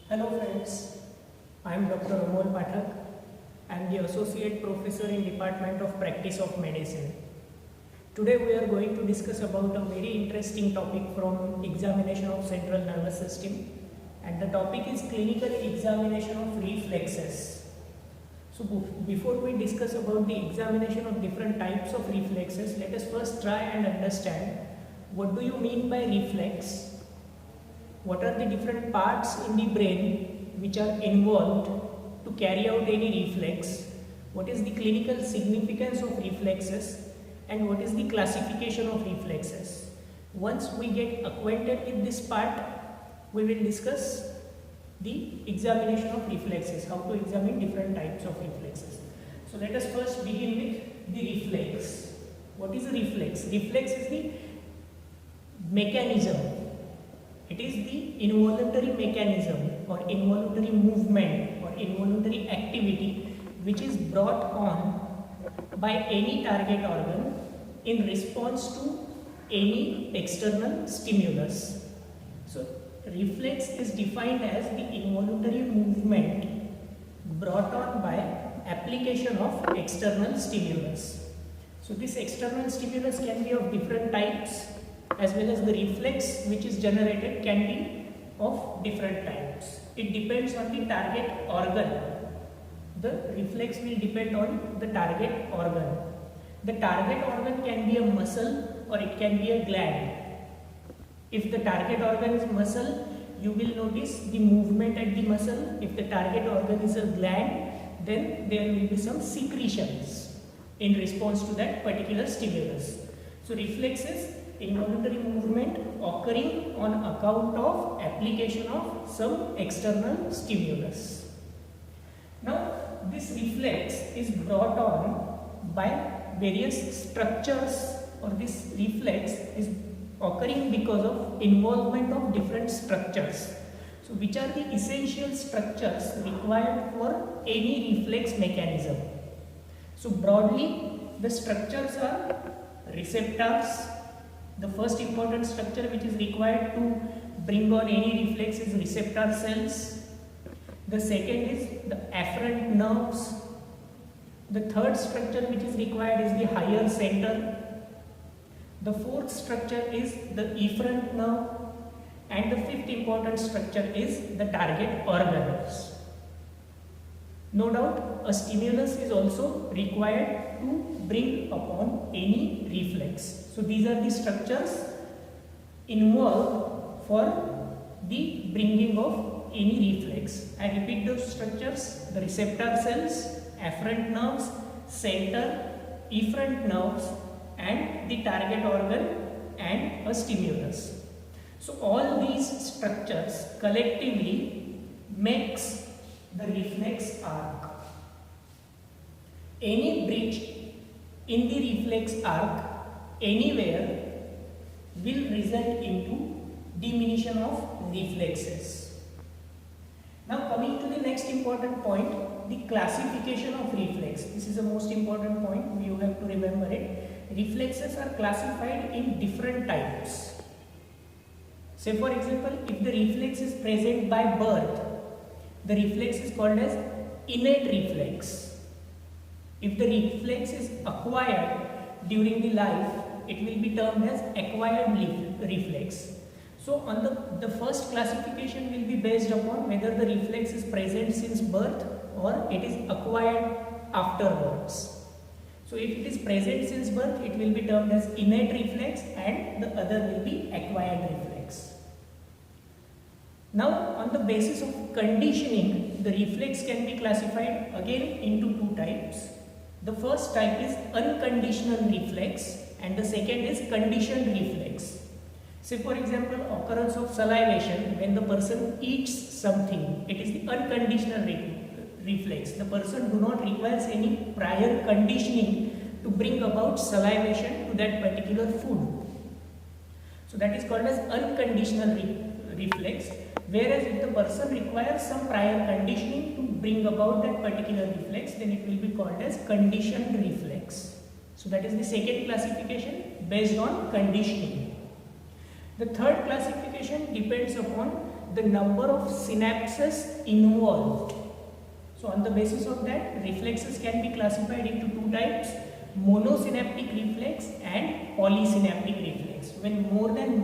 Hello friends, I am Dr. Amol Pathak. I am the Associate Professor in Department of Practice of Medicine. Today we are going to discuss about a very interesting topic from examination of central nervous system, and the topic is clinical examination of reflexes. So before we discuss about the examination of different types of reflexes, let us first try and understand what do you mean by reflex. What are the different parts in the brain which are involved to carry out any reflex? What is the clinical significance of reflexes and what is the classification of reflexes? Once we get acquainted with this part, we will discuss the examination of reflexes, how to examine different types of reflexes. So let us first begin with the reflex. What is a reflex? Reflex is the mechanism. It is the involuntary mechanism or involuntary movement or involuntary activity which is brought on by any target organ in response to any external stimulus. So, reflex is defined as the involuntary movement brought on by application of external stimulus. So, this external stimulus can be of different types, as well as the reflex which is generated can be of different types. It depends on the target organ. The reflex will depend on the target organ. The target organ can be a muscle or it can be a gland. If the target organ is muscle, you will notice the movement at the muscle. If the target organ is a gland, then there will be some secretions in response to that particular stimulus. So reflexes, involuntary movement occurring on account of application of some external stimulus. Now, this reflex is brought on by various structures, or this reflex is occurring because of involvement of different structures. So, which are the essential structures required for any reflex mechanism? So, broadly, the structures are receptors. The first important structure which is required to bring on any reflex is receptor cells. The second is the afferent nerves. The third structure which is required is the higher center. The fourth structure is the efferent nerve. And the fifth important structure is the target organelles. No doubt, a stimulus is also required to bring upon any reflex. So these are the structures involved for the bringing of any reflex. I repeat those structures: the receptor cells, afferent nerves, center, efferent nerves, and the target organ and a stimulus. So all these structures collectively makes the reflex arc. Any breach in the reflex arc anywhere will result into diminution of reflexes. Now coming to the next important point, the classification of reflex. This is the most important point, you have to remember it. Reflexes are classified in different types. Say for example, if the reflex is present by birth, the reflex is called as innate reflex. If the reflex is acquired during the life, it will be termed as acquired reflex. So on the first classification will be based upon whether the reflex is present since birth or it is acquired afterwards. So if it is present since birth, it will be termed as innate reflex and the other will be acquired reflex. Now on the basis of conditioning, the reflex can be classified again into two types. The first type is unconditional reflex and the second is conditioned reflex. Say for example, occurrence of salivation when the person eats something, it is the unconditional reflex. The person do not requires any prior conditioning to bring about salivation to that particular food. So that is called as unconditional reflex. Whereas if the person requires some prior conditioning to bring about that particular reflex, then it will be called as conditioned reflex. So that is the second classification based on conditioning. The third classification depends upon the number of synapses involved. So on the basis of that, reflexes can be classified into two types: monosynaptic reflex and polysynaptic reflex. When more than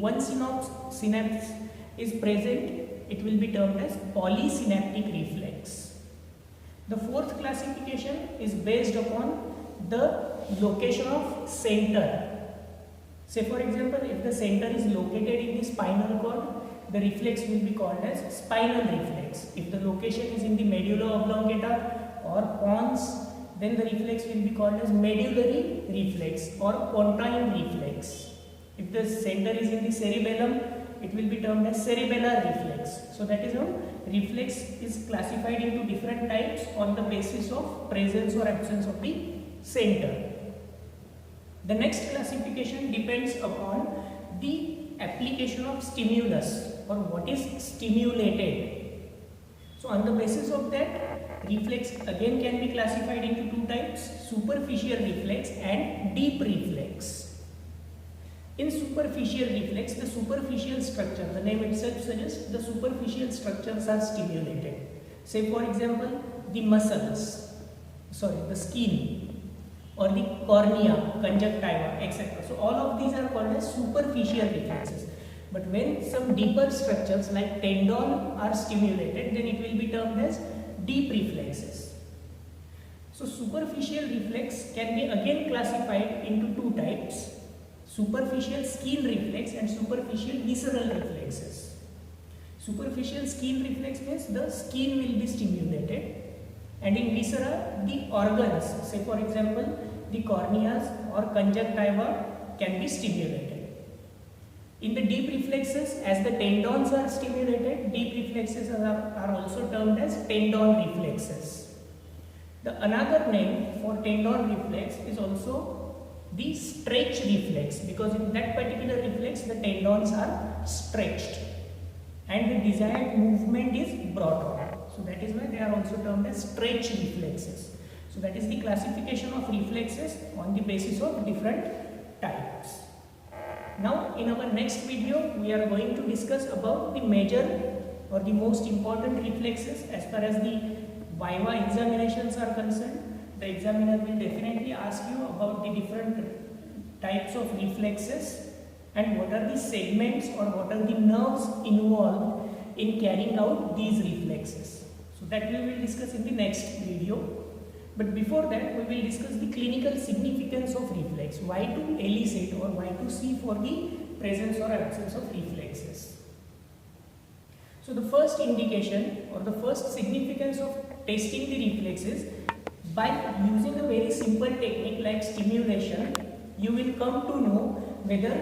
one synapse is present, it will be termed as polysynaptic reflex. The fourth classification is based upon the location of center. Say for example, if the center is located in the spinal cord, the reflex will be called as spinal reflex. If the location is in the medulla oblongata or pons, then the reflex will be called as medullary reflex or pontine reflex. If the center is in the cerebellum, it will be termed as cerebellar reflex. So that is how reflex is classified into different types on the basis of presence or absence of the center. The next classification depends upon the application of stimulus or what is stimulated. So on the basis of that, reflex again can be classified into two types: superficial reflex and deep reflex. In superficial reflex, the superficial structure, the name itself suggests the superficial structures are stimulated. Say for example, the the skin, or the cornea, conjunctiva, etc. So all of these are called as superficial reflexes. But when some deeper structures like tendon are stimulated, then it will be termed as deep reflexes. So superficial reflex can be again classified into two types: superficial skin reflex and superficial visceral reflexes. Superficial skin reflex means the skin will be stimulated, and in viscera the organs, say for example the corneas or conjunctiva, can be stimulated. In the deep reflexes, as the tendons are stimulated, deep reflexes are also termed as tendon reflexes. The another name for tendon reflex is also the stretch reflex, because in that particular reflex the tendons are stretched and the desired movement is brought on. So that is why they are also termed as stretch reflexes. So that is the classification of reflexes on the basis of different types. Now in our next video we are going to discuss about the major or the most important reflexes as far as the Viva examinations are concerned. The examiner will definitely ask you about the different types of reflexes and what are the segments or what are the nerves involved in carrying out these reflexes. So that we will discuss in the next video. But before that, we will discuss the clinical significance of reflex. Why to elicit or why to see for the presence or absence of reflexes. So the first indication or the first significance of testing the reflexes, by using a very simple technique like stimulation, you will come to know whether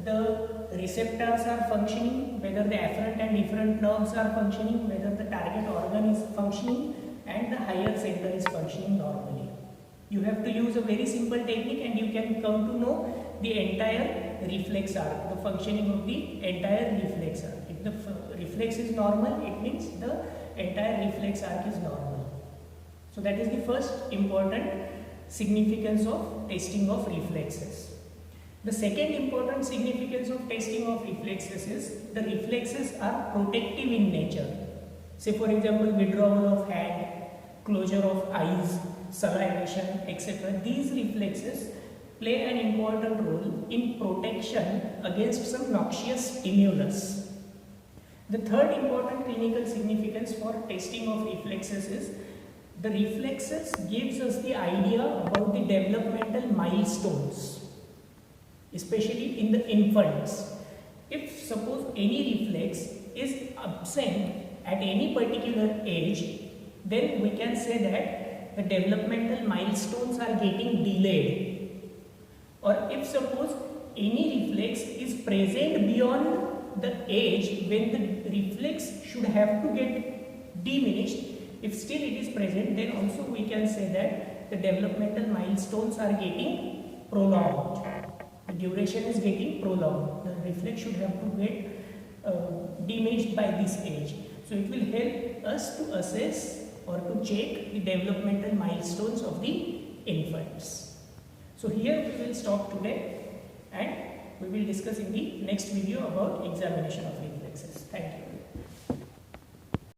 the receptors are functioning, whether the afferent and efferent nerves are functioning, whether the target organ is functioning, and the higher center is functioning normally. You have to use a very simple technique and you can come to know the entire reflex arc, the functioning of the entire reflex arc. If the reflex is normal, it means the entire reflex arc is normal. So that is the first important significance of testing of reflexes. The second important significance of testing of reflexes is the reflexes are protective in nature. Say for example, withdrawal of hand, closure of eyes, salivation, etc. These reflexes play an important role in protection against some noxious stimulus. The third important clinical significance for testing of reflexes is the reflexes gives us the idea about the developmental milestones, especially in the infants. If suppose any reflex is absent at any particular age, then we can say that the developmental milestones are getting delayed. Or if suppose any reflex is present beyond the age when the reflex should have to get diminished, if still it is present, then also we can say that the developmental milestones are getting prolonged. The duration is getting prolonged. The reflex should have to get diminished by this age. So it will help us to assess or to check the developmental milestones of the infants. So here we will stop today and we will discuss in the next video about examination of reflexes. Thank you.